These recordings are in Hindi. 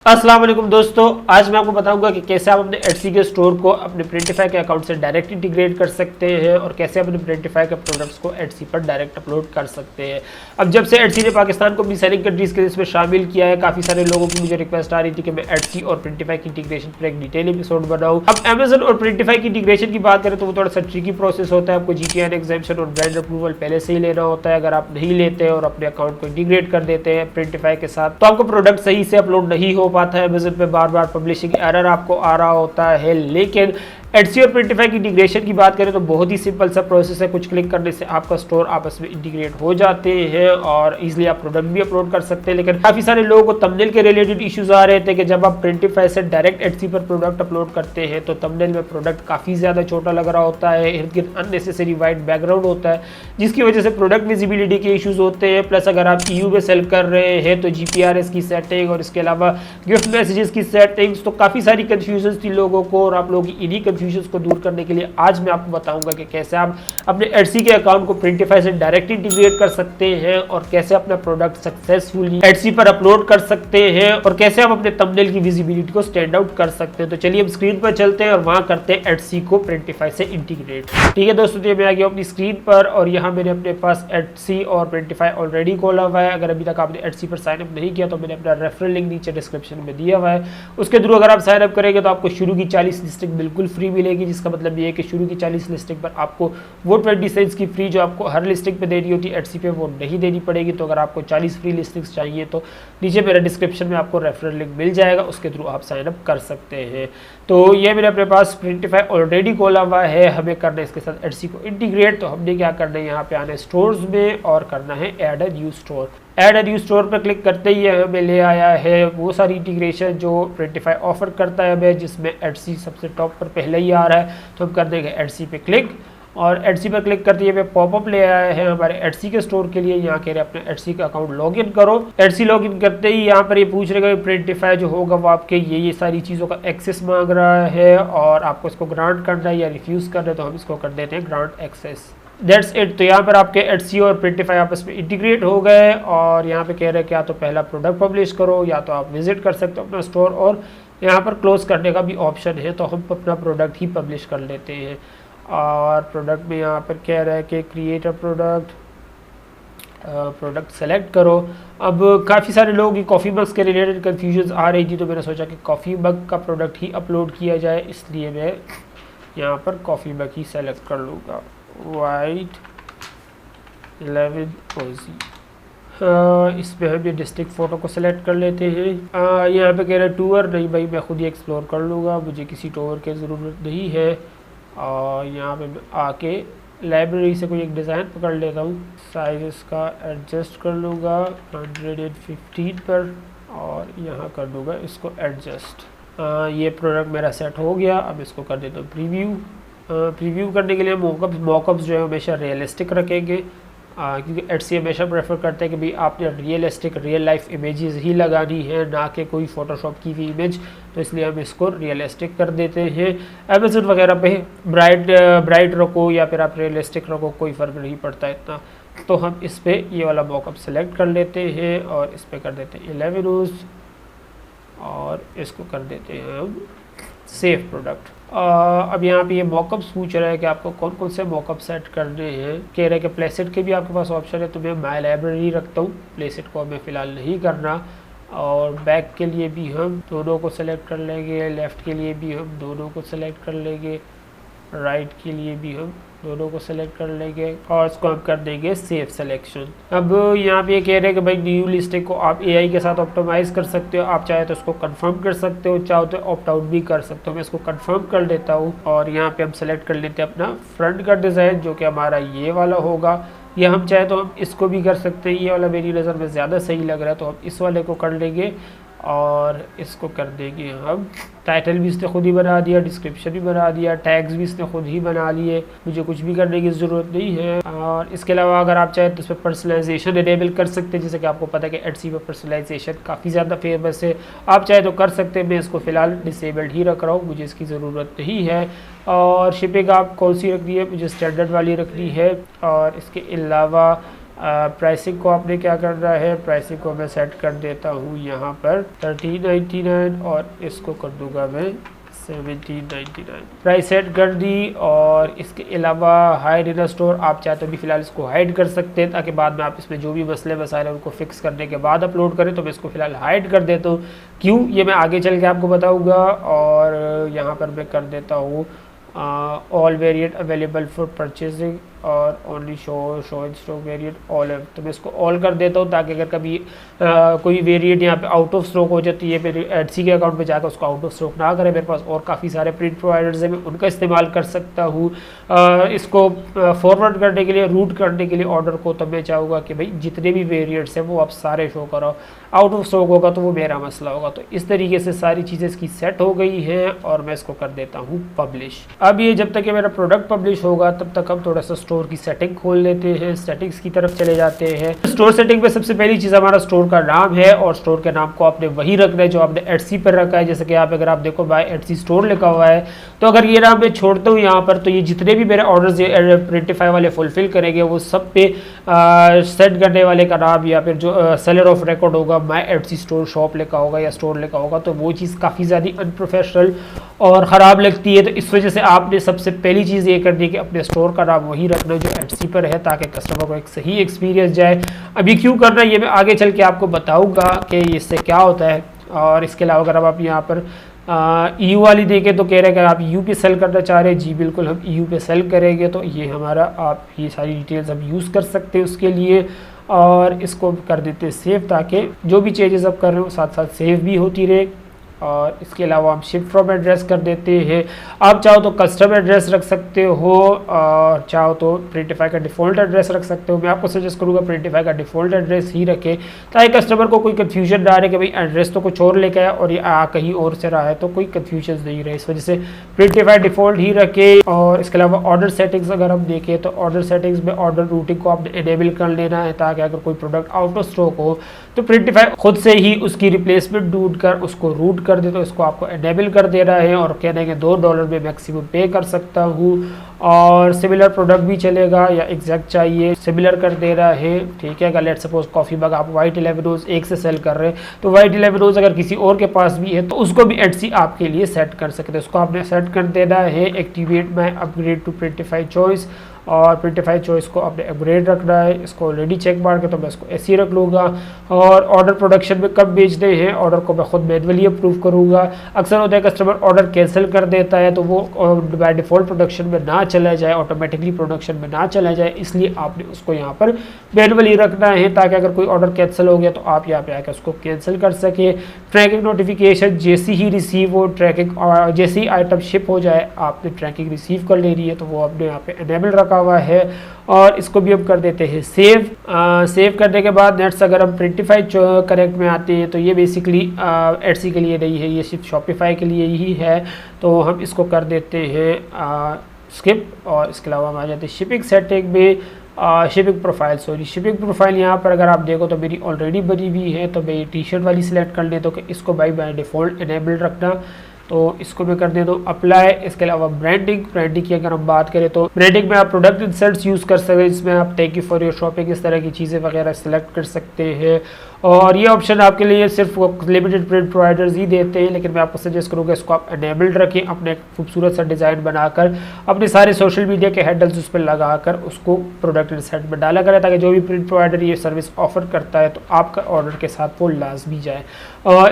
अस्सलाम वालेकुम दोस्तों, आज मैं आपको बताऊंगा कि कैसे आप अपने एटसी के स्टोर को अपने प्रिंटिफाई के अकाउंट से डायरेक्ट इंटीग्रेट कर सकते हैं और कैसे अपने प्रिंटिफाई के प्रोडक्ट्स को एटसी पर डायरेक्ट अपलोड कर सकते हैं। अब जब से एटसी ने पाकिस्तान को अपनी सेलिंग कंट्रीज के लिस्ट में शामिल किया है, काफ़ी सारे लोगों की मुझे रिक्वेस्ट आ रही थी कि मैं एटसी और प्रिंटिफाई की इंटीग्रेशन पर एक डिटेल एपिसोड बनाऊँ। अब अमेजन और प्रिंटिफाई की इंटीग्रेशन की बात करें तो वो थोड़ा सा ट्रिकी प्रोसेस होता है। आपको जीटीआर एग्जामिशन और ब्रांड अप्रूवल पहले से ही लेना होता है। अगर आप नहीं लेते और अपने अकाउंट को इंटीग्रेट कर देते हैं प्रिंटिफाई के साथ तो आपका प्रोडक्ट सही से अपलोड नहीं हो पाता है। अमेजन पे बार बार पब्लिशिंग एरर आपको आ रहा होता है। लेकिन एटसी और प्रिंटिफाई की इंटीग्रेशन की बात करें तो बहुत ही सिंपल सा प्रोसेस है। कुछ क्लिक करने से आपका स्टोर आपस में इंटीग्रेट हो जाते हैं और इजीली आप प्रोडक्ट भी अपलोड कर सकते हैं। लेकिन काफी सारे लोगों को थंबनेल के रिलेटेड इश्यूज आ रहे थे कि जब आप प्रिंटिफाई से डायरेक्ट एटसी पर प्रोडक्ट अपलोड करते हैं तो थंबनेल में प्रोडक्ट काफी ज्यादा छोटा लग रहा होता है, इर्द गिर्द अननेसेसरी वाइट बैकग्राउंड होता है जिसकी वजह से प्रोडक्ट विजिबिलिटी के इश्यूज होते हैं। प्लस अगर आप ईयू में सेल कर रहे हैं तो जीपीआरएस की सेटिंग और इसके अलावा गिफ्ट मैसेजेस की सेटिंग्स, तो काफी सारी कंफ्यूजन थी लोगों को और आप लोगों की इन्हीं कंफ्यूजन को दूर करने के लिए आज मैं आपको बताऊंगा कि कैसे आप अपने एटसी के अकाउंट को प्रिंटिफाई से डायरेक्ट इंटीग्रेट कर सकते हैं और कैसे अपना प्रोडक्ट सक्सेसफुली एटसी पर अपलोड कर सकते हैं और कैसे आप अपने थंबनेल की विजिबिलिटी को स्टैंड आउट कर सकते हैं। तो चलिए हम स्क्रीन पर चलते हैं और वहां करते हैं एटसी को प्रिंटिफाई से इंटीग्रेट। ठीक है दोस्तों, तो मैं आ गया अपनी स्क्रीन पर और यहाँ मैंने अपने पास एटसी और प्रिंटिफाई ऑलरेडी खोला हुआ है। अगर अभी तक आपने एटसी पर साइन अप नहीं किया तो मैंने अपना रेफरल लिंक नीचे डिस्क्रिप्शन में दिया हुआ है। उसके थ्रू अगर आप साइन अप करेंगे तो आपको शुरू की 40 लिस्टिंग बिल्कुल फ्री मिलेगी, जिसका मतलब ये है कि शुरू की 40 लिस्टिंग पर आपको वो 20 सेंट्स की फ्री जो आपको हर लिस्टिंग पे देनी होती है एटसी पे वो नहीं देनी पड़ेगी। तो अगर आपको 40 फ्री लिस्टिंग्स चाहिए तो नीचे मेरा डिस्क्रिप्शन में आपको रेफरल लिंक मिल जाएगा, उसके थ्रू आप साइन अप कर सकते हैं। तो ये मेरे अपने पास प्रिंटिफाई ऑलरेडी खोला हुआ है, हमें करना है इसके साथ एटसी को इंटीग्रेट। तो हमने क्या करना है, यहाँ पे आना है स्टोर्स में और करना है add a new store. Add a new store पर क्लिक करते ही हमें ले आया है वो सारी इंटीग्रेशन जो प्रिंटिफाई ऑफर करता है हमें, जिसमें एटसी सबसे टॉप पर पहले ही आ रहा है। तो हम कर देंगे एटसी पे क्लिक और एटसी पर क्लिक करते ही हमें पॉपअप ले आया है हमारे एटसी के स्टोर के लिए। यहाँ कह रहे हैं अपने एटसी का अकाउंट लॉगिन करो। एटसी लॉगिन करते ही यहाँ पर ये पूछ रहेगा प्रिंटिफाई जो होगा वो आपके ये सारी चीज़ों का एक्सेस मांग रहा है और आपको इसको ग्रांट करना है या रिफ्यूज़ करना है। तो हम इसको कर देते हैं ग्रांट एक्सेस। That's it. तो यहाँ पर आपके एटसी और प्रिंटिफाई आपस में इंटीग्रेट हो गए और यहाँ पे कह रहे हैं कि या तो पहला प्रोडक्ट पब्लिश करो या तो आप विजिट कर सकते हो अपना स्टोर, और यहाँ पर क्लोज करने का भी ऑप्शन है। तो हम अपना प्रोडक्ट ही पब्लिश कर लेते हैं और प्रोडक्ट में यहाँ पर कह रहा है कि क्रिएट अ प्रोडक्ट सेलेक्ट करो। अब काफ़ी सारे लोगों की कॉफ़ी मग्स के रिलेटेड कन्फ्यूजन आ रही थी तो मैंने सोचा कि कॉफ़ी मग का प्रोडक्ट ही अपलोड किया जाए, इसलिए मैं यहाँ पर कॉफ़ी मग ही सेलेक्ट कर लूँगा। वाइट 11 ओजी, इसमें हम ये डिस्ट्रिक्ट फ़ोटो को सिलेक्ट कर लेते हैं। यहाँ पे कह रहे हैं टूर, नहीं भाई मैं खुद ही एक्सप्लोर कर लूँगा, मुझे किसी टूर की ज़रूरत नहीं है। और यहाँ पे मैं आके लाइब्रेरी से कोई एक डिज़ाइन पकड़ लेता हूँ, साइज इसका एडजस्ट कर लूँगा 115 पर और यहाँ कर दूँगा इसको एडजस्ट। ये प्रोडक्ट मेरा सेट हो गया। अब इसको कर देता हूँ प्रीव्यू। प्रीव्यू करने के लिए मॉकअप्स जो है हमेशा रियलिस्टिक रखेंगे क्योंकि एटसी हमेशा प्रेफर करते हैं कि भाई आपने रियलिस्टिक रियल लाइफ इमेजेस ही लगानी है, ना कि कोई फोटोशॉप की हुई इमेज। तो इसलिए हम इसको रियलिस्टिक कर देते हैं। अमेज़न वगैरह पे ब्राइट रखो या फिर आप रियलिस्टिक रखो, कोई फ़र्क नहीं पड़ता इतना। तो हम इस पर ये वाला मॉकअप सेलेक्ट कर लेते हैं और इस पर कर देते हैं 11 रोज़ और इसको कर देते हैं हम सेव प्रोडक्ट। अब यहाँ पे ये मॉकअप्स पूछ रहा है कि आपको कौन कौन से मॉकअप सेट करने हैं। कह रहे हैं कि प्लेसेट के भी आपके पास ऑप्शन है, तो मैं माई लाइब्रेरी रखता हूँ, प्लेसेट को हमें फ़िलहाल नहीं करना। और बैक के लिए भी हम दोनों को सेलेक्ट कर लेंगे, लेफ़्ट के लिए भी हम दोनों को सेलेक्ट कर लेंगे, राइट के लिए भी हम दोनों को सेलेक्ट कर लेंगे और इसको हम कर देंगे सेव सिलेक्शन। अब यहाँ पे ये कह रहे हैं कि भाई न्यू लिस्टिंग को आप एआई के साथ ऑप्टिमाइज़ कर सकते हो, आप चाहे तो इसको कंफर्म कर सकते हो, चाहो तो ऑप्ट आउट भी कर सकते हो। मैं इसको कंफर्म कर देता हूँ और यहाँ पे हम सेलेक्ट कर लेते हैं अपना फ्रंट का डिज़ाइन जो कि हमारा ये वाला होगा, या हम चाहे तो हम इसको भी कर सकते हैं। ये वाला मेरी नज़र में ज़्यादा सही लग रहा है तो हम इस वाले को कर लेंगे और इसको कर देंगे हम टाइटल भी इसने खुद ही बना दिया, डिस्क्रिप्शन भी बना दिया, टैग्स भी इसने खुद ही बना लिए, मुझे कुछ भी करने की ज़रूरत नहीं है। और इसके अलावा अगर आप चाहें तो इस पर पर्सनलाइजेशन इनेबल कर सकते हैं, जैसे कि आपको पता है कि एटसी पर पर्सनलाइजेशन काफ़ी ज़्यादा फेमस है, आप चाहे तो कर सकते हैं। मैं इसको फ़िलहाल डिसेबल्ड ही रख रहा हूँ, मुझे इसकी ज़रूरत नहीं है। और शिपिंग आप कौन सी रखनी है, मुझे स्टैंडर्ड वाली रखनी है। और इसके अलावा प्राइसिंग को आपने क्या करना है, प्राइसिंग को मैं सेट कर देता हूँ यहाँ पर 1399 और इसको कर दूंगा मैं 1799। प्राइस सेट कर दी। और इसके अलावा हाइड इन स्टोर, आप चाहे तो भी फिलहाल इसको हाइड कर सकते हैं ताकि बाद में आप इसमें जो भी मसले मसाइल हैं उनको फिक्स करने के बाद अपलोड करें। तो मैं इसको फिलहाल हाइड कर देता हूँ, क्यों ये मैं आगे चल के आपको बताऊँगा। और यहाँ पर मैं कर देता हूँ all variant available for purchasing और only show in stock variant all है। तो मैं इसको ऑल कर देता हूँ ताकि अगर कभी कोई वेरिएंट यहाँ पे आउट ऑफ स्टॉक हो जाती है, मेरे एडसी के अकाउंट पे जाकर उसको आउट ऑफ स्टॉक ना करे। मेरे पास और काफ़ी सारे प्रिंट प्रोवाइडर्स हैं, मैं उनका इस्तेमाल कर सकता हूँ। इसको फॉरवर्ड करने के लिए, रूट करने के लिए ऑर्डर को, तब मैं चाहूँगा कि भाई जितने भी वेरिएंट्स हैं वो आप सारे शो कराओ। आउट ऑफ स्टॉक होगा तो वो मेरा मसला होगा। तो इस तरीके से सारी चीज़ें इसकी सेट हो गई हैं और मैं इसको कर देता हूँ पब्लिश। अब ये जब तक ये मेरा प्रोडक्ट पब्लिश होगा तब तक हम थोड़ा सा स्टोर की सेटिंग खोल लेते हैं, सेटिंग्स की तरफ चले जाते हैं। स्टोर सेटिंग पे सबसे पहली चीज़ हमारा स्टोर का नाम है और स्टोर के नाम को आपने वही रखना है जो आपने एटसी पर रखा है। जैसे कि आप अगर आप देखो बाय एटसी स्टोर लिखा हुआ है, तो अगर ये नाम मैं छोड़ता हूँ यहाँ पर, तो ये जितने भी मेरे ऑर्डर्स प्रिंटिफाई वाले फुलफिल करेंगे वो सब पे सेट करने वाले का नाम या फिर जो सेलर ऑफ रिकॉर्ड होगा माय एटसी स्टोर शॉप लिखा होगा या स्टोर लिखा होगा, तो वो चीज़ काफ़ी ज़्यादा अनप्रोफेशनल और ख़राब लगती है। तो इस वजह से आपने सबसे पहली चीज़ ये करनी है कि अपने स्टोर का नाम वही रखना जो एटसी पर है, ताकि कस्टमर को एक सही एक्सपीरियंस जाए। अभी क्यों करना है ये मैं आगे चल के आपको बताऊंगा कि इससे क्या होता है। और इसके अलावा अगर आप यहाँ पर EU वाली देखें तो कह रहे हैं कि आप EU पे सेल करना चाह रहे हैं। जी बिल्कुल, हम EU पे सेल करेंगे। तो ये हमारा, आप ये सारी डिटेल्स हम यूज़ कर सकते हैं उसके लिए। और इसको कर देते हैं सेव, ताकि जो भी चेंजेस आप कर रहे हो साथ साथ सेव भी होती रहे। और इसके अलावा हम शिप फ्रॉम एड्रेस कर देते हैं। आप चाहो तो कस्टम एड्रेस रख सकते हो और चाहो तो प्रिंटिफाई का डिफ़ॉल्ट एड्रेस रख सकते हो। मैं आपको सजेस्ट करूँगा प्रिंटिफाई का डिफ़ॉल्ट एड्रेस ही रखें, ताकि कस्टमर को कोई कन्फ्यूजन ना रहे कि भाई एड्रेस तो कुछ और लेके आया और ये कहीं और से रहा है, तो कोई कन्फ्यूजन नहीं रहे। इस वजह से प्रिंटिफाई डिफ़ॉल्ट ही रखें। और इसके अलावा ऑर्डर सेटिंग्स अगर हम देखें तो ऑर्डर सेटिंग्स में ऑर्डर रूटिंग को आपने इनेबल कर लेना है, ताकि अगर कोई प्रोडक्ट आउट ऑफ स्टॉक हो तो प्रिंटिफाई खुद से ही उसकी रिप्लेसमेंट ढूंढ कर उसको रूट कर दे। तो इसको आपको एनेबल कर देना है और कहने के $2 में मैक्सिमम पे कर सकता हूँ। और सिमिलर प्रोडक्ट भी चलेगा या एग्जैक्ट चाहिए, सिमिलर कर दे रहा है। ठीक है, अगर लेट सपोज कॉफ़ी मग आप वाइट 11 रोज एक से सेल कर रहे हैं, तो वाइट 11 रोज अगर किसी और के पास भी है तो उसको भी एटसी आपके लिए सेट कर सकते हैं। उसको आपने सेट कर देना है activate my upgrade to Printify choice, और प्रिंटिफाई चॉइस को आपने अपग्रेड रखना है। इसको ऑलरेडी चेक मार के तो मैं इसको ऐसे ही रख लूँगा। और ऑर्डर प्रोडक्शन में कब बेचने हैं, ऑर्डर को मैं खुद मैनुअली अप्रूव करूँगा। अक्सर होता है कस्टमर ऑर्डर कैंसिल कर देता है तो वो बाय डिफ़ॉल्ट प्रोडक्शन में ना चला जाए, ऑटोमेटिकली प्रोडक्शन में ना चला जाए, इसलिए आपने उसको यहाँ पर मैनुअली रखना है, ताकि अगर कोई ऑर्डर कैंसिल हो गया तो आप यहाँ पे आकर उसको कैंसिल कर सके। ट्रैकिंग नोटिफिकेशन जैसी ही रिसीव हो, ट्रैकिंग जैसी आइटम शिप हो जाए आपने ट्रैकिंग रिसीव कर लेनी है, तो वो आपने यहाँ पे एनेबल रखा हुआ है। और इसको भी हम कर देते हैं सेव। सेव करने के बाद नेक्स्ट अगर हम प्रिंटिफाई करेक्ट में आते हैं तो ये बेसिकली एटसी के लिए नहीं है, ये सिर्फ शॉपिफाई के लिए ही है। तो हम इसको कर देते हैं स्किप। और इसके अलावा हम आ जाते हैं शिपिंग सेटिंग में, शिपिंग प्रोफाइल। शिपिंग प्रोफाइल यहाँ पर अगर आप देखो तो मेरी ऑलरेडी बनी हुई है, तो मैं ये टी शर्ट वाली सिलेक्ट कर लेता हूँ कि इसको बाय डिफ़ॉल्ट इनेबल रखना। तो इसको मैं कर देता हूँ अप्लाई। इसके अलावा ब्रांडिंग की अगर हम बात करें तो ब्रांडिंग में आप प्रोडक्ट इंसर्ट्स यूज़ कर सकते हैं। इसमें आप thank you for your shopping इस तरह की चीज़ें वगैरह सेलेक्ट कर सकते हैं। और ये ऑप्शन आपके लिए सिर्फ लिमिटेड प्रिंट प्रोवाइडर्स ही देते हैं, लेकिन मैं आपको सजेस्ट करूँगा इसको आप एनेबल्ड रखें। अपने खूबसूरत सा डिज़ाइन बनाकर अपने सारे सोशल मीडिया के हैंडल्स उस पर लगाकर उसको प्रोडक्ट इंसर्ट में डाला करें, ताकि जो भी प्रिंट प्रोवाइडर ये सर्विस ऑफर करता है तो आपका ऑर्डर के साथ वो लाजमी जाए।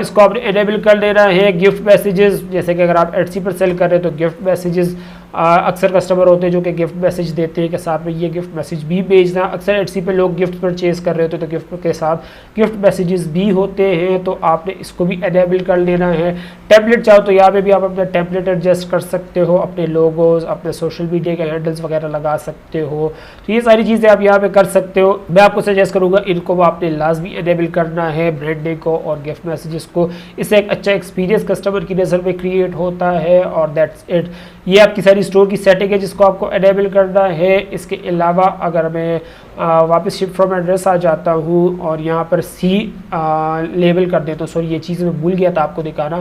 इसको आपने एनेबल कर देना है। गिफ्ट मैसेजेस, जैसे कि अगर आप एटसी पर सेल कर रहे हैं तो गिफ्ट मैसेजेस अक्सर कस्टमर होते हैं जो कि गिफ्ट मैसेज देते हैं कि साथ में ये गिफ्ट मैसेज भी भेजना। अक्सर एटसी पे लोग गिफ्ट परचेज कर रहे होते हैं तो गिफ्ट के साथ गिफ्ट मैसेजेस भी होते हैं, तो आपने इसको भी एनेबल कर लेना है। टेम्पलेट चाहो तो यहाँ पे भी आप अपना टेम्पलेट एडजस्ट कर सकते हो, अपने लोगोज, अपने सोशल मीडिया के हैंडल्स वगैरह लगा सकते हो। तो ये सारी चीज़ें आप यहाँ पे कर सकते हो। मैं आपको सजेस्ट करूँगा इनको आपने लाजमी एनेबल करना है, ब्रांडिंग को और गिफ्ट मैसेजेस को। इससे एक अच्छा एक्सपीरियंस कस्टमर की नज़र में क्रिएट होता है। और दैट्स इट। ये आपकी सारी सारी स्टोर की सेटिंग है जिसको आपको एनेबल करना है। इसके अलावा अगर मैं वापस शिप फ्रॉम एड्रेस आ जाता हूँ और यहाँ पर सी लेबल कर देता हूँ, सॉरी ये चीज़ मैं भूल गया था आपको दिखाना,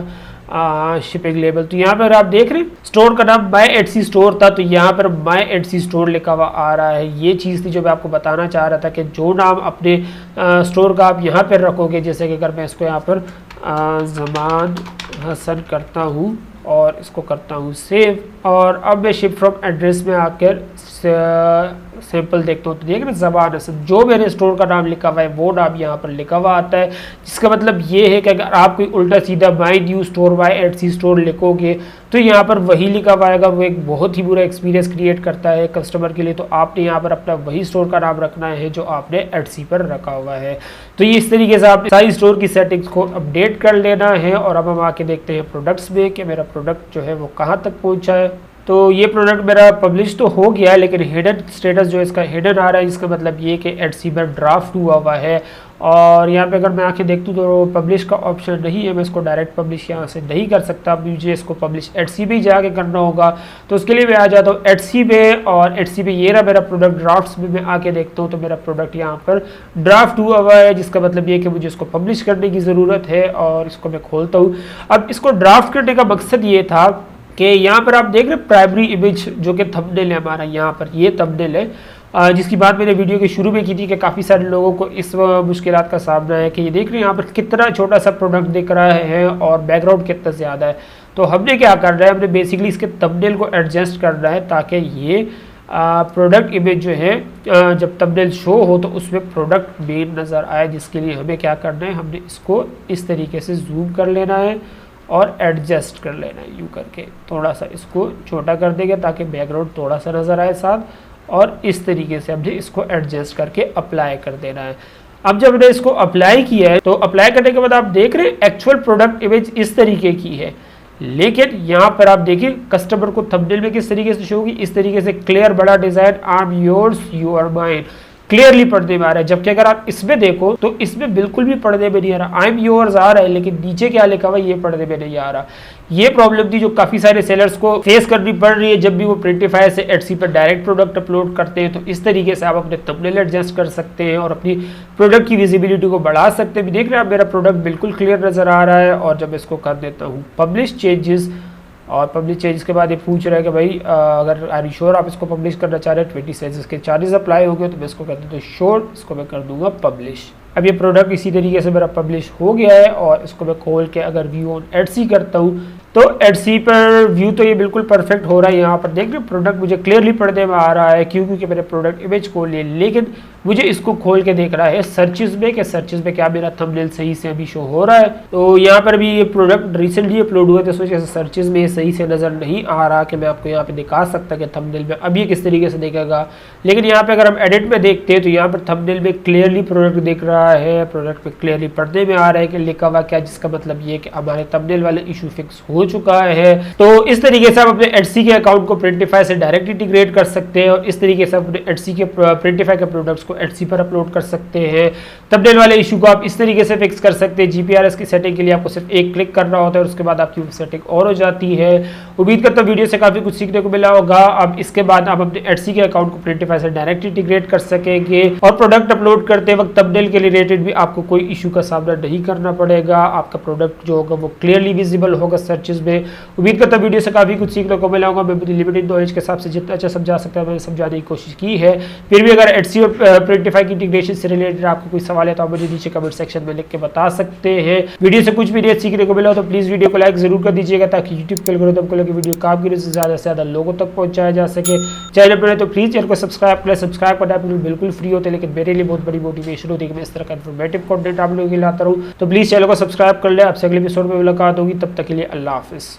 शिपिंग लेबल। तो यहाँ पर आप देख रहे हैं स्टोर का नाम माई एटसी स्टोर था, तो यहाँ पर माई एटसी स्टोर लिखा हुआ आ रहा है। ये चीज़ थी जो मैं आपको बताना चाह रहा था कि जो नाम अपने स्टोर का आप यहाँ पर रखोगे, जैसे कि अगर मैं इसको यहाँ पर ज़मान हसन करता हूँ और इसको करता हूँ सेव, और अब मैं शिप फ्रॉम एड्रेस में आकर सैंपल देखता हूँ तो देख रहे ज़बान हसन, जो मेरे स्टोर का नाम लिखा हुआ है वो नाम यहाँ पर लिखा हुआ आता है। जिसका मतलब ये है कि अगर आप कोई उल्टा सीधा my new store my Etsy store लिखोगे तो यहाँ पर वही लिखा हुआ आएगा, वो एक बहुत ही बुरा एक्सपीरियंस क्रिएट करता है कस्टमर के लिए। तो आपने यहाँ पर अपना वही स्टोर का नाम रखना है जो आपने एटसी पर रखा हुआ है। तो ये इस तरीके से आपने सारी स्टोर की सेटिंग्स को अपडेट कर लेना है। और अब हम आके देखते हैं प्रोडक्ट्स में कि मेरा प्रोडक्ट जो है वो कहाँ तक पहुँचा है। तो ये प्रोडक्ट मेरा पब्लिश तो हो गया है, लेकिन हिडन स्टेटस जो इसका हिडन आ रहा है, जिसका मतलब ये कि एटसी पर ड्राफ्ट हुआ है। और यहाँ पे अगर मैं आके देखूँ तो पब्लिश का ऑप्शन नहीं है, मैं इसको डायरेक्ट पब्लिश यहाँ से नहीं कर सकता, मुझे इसको पब्लिश एटसी पे जाके करना होगा। तो उसके लिए मैं आ जाता हूँ एटसी पे, और एटसी पे ये रहा मेरा प्रोडक्ट ड्राफ्ट्स में मैं आके देखता हूँ तो मेरा प्रोडक्ट यहाँ पर ड्राफ्ट हुआ है, जिसका मतलब ये कि मुझे इसको पब्लिश करने की ज़रूरत है। और इसको मैं खोलता हूँ। अब इसको ड्राफ्ट करने का मकसद ये था कि यहाँ पर आप देख रहे हैं प्राइमरी इमेज जो कि थंबनेल है हमारा, यहाँ पर ये थंबनेल है, जिसकी बात मैंने वीडियो के शुरू में की थी कि काफ़ी सारे लोगों को इस मुश्किलात का सामना है कि ये देख रहे हैं यहाँ पर कितना छोटा सा प्रोडक्ट दिख रहा है और बैकग्राउंड कितना ज़्यादा है। तो हमने क्या करना है, हमने बेसिकली इसके थंबनेल को एडजस्ट करना है ताकि ये प्रोडक्ट इमेज जो है जब थंबनेल शो हो तो उसमें प्रोडक्ट मेन नज़र आए। जिसके लिए हमें क्या करना है, हमने इसको इस तरीके से जूम कर लेना है और एडजस्ट कर लेना है, यूँ करके थोड़ा सा इसको छोटा कर देंगे ताकि बैकग्राउंड थोड़ा सा नज़र आए साथ, और इस तरीके से हमने इसको एडजस्ट करके अप्लाई कर देना है। अब जब हमने इसको अप्लाई किया है तो अप्लाई करने के बाद आप देख रहे हैं एक्चुअल प्रोडक्ट इमेज इस तरीके की है, लेकिन यहाँ पर आप देखिए कस्टमर को थंबनेल में किस तरीके से शो होगी, इस तरीके से क्लियर बड़ा design, I am yours you are mine, clearly पर्दे में आ रहा है। जबकि अगर आप इसमें देखो तो इसमें बिल्कुल भी पर्दे में नहीं आ रहा, आई एम योर्स आ रहा है लेकिन नीचे क्या लिखा हुआ है ये पर्दे में नहीं आ रहा। ये प्रॉब्लम थी जो काफ़ी सारे सेलर्स को फेस करनी पड़ रही है जब भी वो प्रिंटिफाई से एटसी पर डायरेक्ट प्रोडक्ट अपलोड करते हैं। तो इस तरीके से आप अपने थंबनेल एडजस्ट कर सकते हैं और अपनी प्रोडक्ट की विजिबिलिटी को बढ़ा सकते हैं। देख रहे हैं आप मेरा प्रोडक्ट बिल्कुल क्लियर नज़र आ रहा है। और जब इसको कर देता हूँ पब्लिश चेंजेस, और पब्लिश चेंजेस के बाद ये पूछ रहा है कि भाई अगर आर यू श्योर आप इसको पब्लिश करना चाह रहे हैं, 20 सेंस के चार्जेस अप्लाई हो गए, तो मैं इसको कर दूँ तो श्योर, इसको मैं कर दूंगा पब्लिश। अब ये प्रोडक्ट इसी तरीके से मेरा पब्लिश हो गया है। और इसको मैं खोल के अगर व्यू ऑन एटसी करता हूँ तो एटसी पर व्यू तो ये बिल्कुल परफेक्ट हो रहा है। यहाँ पर देख रहे प्रोडक्ट मुझे क्लियरली पर्दे में आ रहा है क्योंकि मैंने प्रोडक्ट इमेज खोल लिया, लेकिन मुझे इसको खोल के देख रहा है सर्चेज में कि सर्चेज में क्या मेरा थंबनेल सही से अभी शो हो रहा है। तो यहाँ पर भी ये प्रोडक्ट रिसेंटली अपलोड हुआ था, इस वजह से सर्चेज में सही से नज़र नहीं आ रहा कि मैं आपको यहाँ पे दिखा सकता कि थंबनेल में अब ये किस तरीके से दिखेगा। लेकिन यहाँ पे अगर हम एडिट में देखते हैं तो यहाँ पर थंबनेल में क्लियरली प्रोडक्ट दिख रहा है, प्रोडक्ट पे क्लियरली पर्दे में आ रहा है कि लिखा हुआ क्या, जिसका मतलब ये कि हमारे थंबनेल वाले इशू फिक्स हो चुका है। तो इस तरीके से आप अपने एटसी के अकाउंट को प्रिंटिफाई से डायरेक्ट इंटीग्रेट कर सकते हैं और इस तरीके से अपने एटसी के प्रिंटिफाई के प्रोडक्ट्स को एटसी पर अपलोड कर सकते हैं। थंबनेल वाले इशू को आप इस तरीके से फिक्स कर सकते हैं। जीपीआरएस की सेटिंग के लिए आपको सिर्फ एक क्लिक करना होता है और उसके बाद आपकी सेटिंग और हो जाती है। उम्मीद करता हूं वीडियो से काफी कुछ सीखने को मिला होगा। अब इसके बाद आप अपने एटसी के अकाउंट को प्रिंटिफाई से डायरेक्ट इंटीग्रेट कर सकेंगे और प्रोडक्ट अपलोड करते वक्त थंबनेल के रिलेटेड भी आपको कोई इशू का सामना नहीं करना पड़ेगा। आपका प्रोडक्ट जो होगा वो क्लियरली विजिबल होगा सर्चेज में। उम्मीद करता हूं वीडियो से काफी कुछ सीखने को मिला होगा। मैं अपनी लिमिटेड नॉलेज के हिसाब से जितना अच्छा समझा सकता है मैंने समझाने की कोशिश की है। फिर भी अगर एटसी और प्रिंटिफाई की इंटीग्रेशन से रिलेटेड आपको कोई सवाल है तो आप मुझे नीचे कमेंट सेक्शन में लिख के बता सकते हैं। वीडियो से कुछ भी नया सीखने को मिला हो तो प्लीज वीडियो को लाइक जरूर कर दीजिएगा ताकि यूट्यूब के एल्गोरिथम को लेकर वीडियो काम की से ज्यादा लोगों तक पहुंचाया जा सके। चैनल पर तो प्लीज चैनल को सब्सक्राइब करें। सब्सक्राइब करना बिल्कुल फ्री होता है, लेकिन मेरे लिए बहुत बड़ी मोटिवेशन होती है कि मैं इस तरह का इन्फॉर्मेटिव कंटेंट आप लोगों के लिए लाता रहूं। तो प्लीज चैनल को सब्सक्राइब कर ले। आपसे अगले एपिसोड में मुलाकात होगी, तब तक के लिए अल्लाह हाफिज।